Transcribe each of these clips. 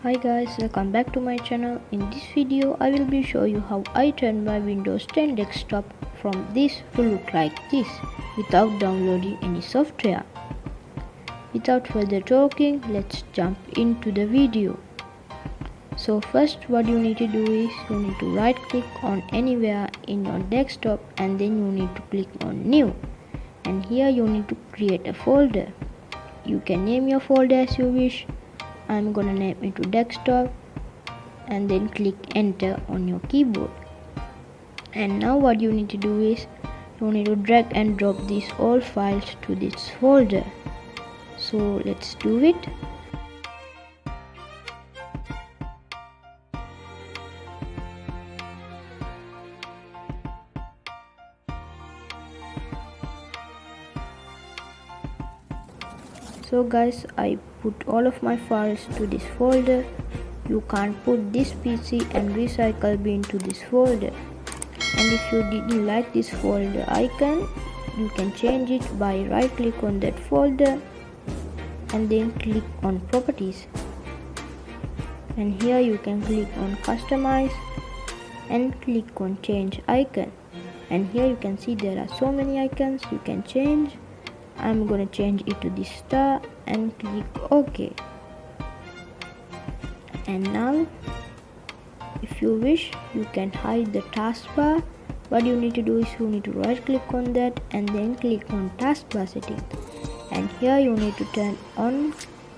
Hi guys, welcome back to my channel. In this video I will be show you how I turn my Windows 10 desktop from this to look like this without downloading any software. Without further talking, let's jump into the video. So first what you need to do is you need to right click on anywhere in your desktop and then you need to click on new, and here you need to create a folder. You can name your folder as you wish. I'm gonna name it to desktop and then click enter on your keyboard. And now what you need to do is you need to drag and drop these all files to this folder. So let's do it. So guys, I put all of my files to this folder. You can't put this PC and recycle bin to this folder. And if you didn't like this folder icon, you can change it by right click on that folder and then click on properties. And here you can click on customize and click on change icon. And here you can see there are so many icons you can change. I'm gonna change it to this star and click OK. And now if you wish you can hide the taskbar. What you need to do is you need to right click on that and then click on taskbar settings, and here you need to turn on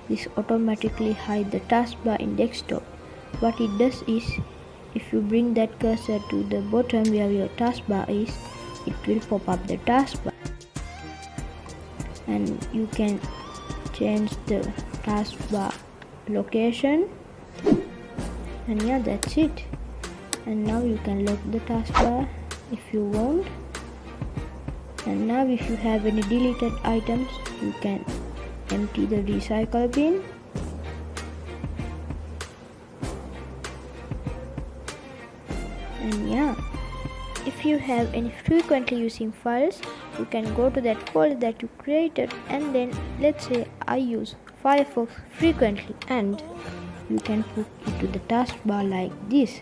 this automatically hide the taskbar in desktop. What it does is if you bring that cursor to the bottom where your taskbar is, it will pop up the taskbar. And you can change the taskbar location, and yeah, that's it. And now you can lock the taskbar if you want. And now if you have any deleted items, you can empty the recycle bin. And yeah, if you have any frequently using files, you can go to that folder that you created, and then let's say I use Firefox frequently, and you can put it to the taskbar like this.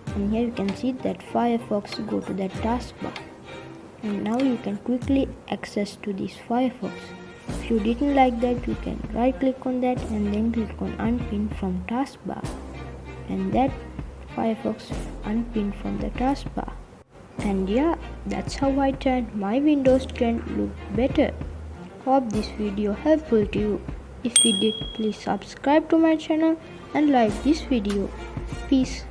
And here you can see that Firefox go to that taskbar, and now you can quickly access to this Firefox. If you didn't like that, you can right click on that and then click on unpin from taskbar, and that Firefox unpin from the taskbar. And yeah, that's how I turned my Windows 10 look better. Hope this video helpful to you. If it did, please subscribe to my channel and like this video. Peace.